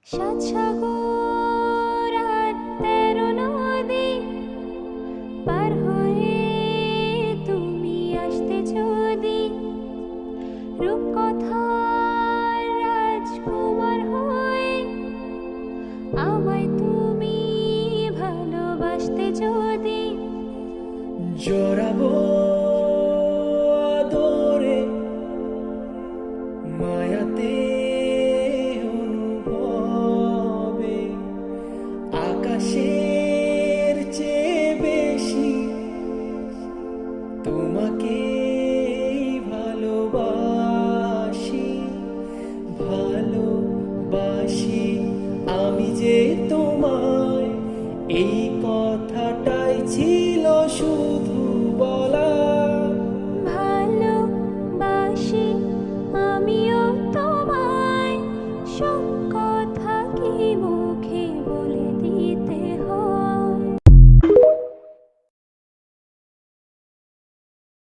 সাত সাগর আর 13 নদী পার হয়ে তুমি আসতে যদি, রূপকথার রাজকুমার হয়ে আমায় তুমি ভালোবাসতে যদি, জড়াবো আদরে মায়াতে অনুভবে, আকাশের চেয়ে বেশি তোমাকে ভালোবাসি, ভালোবাসি আমি যে তোমায় এই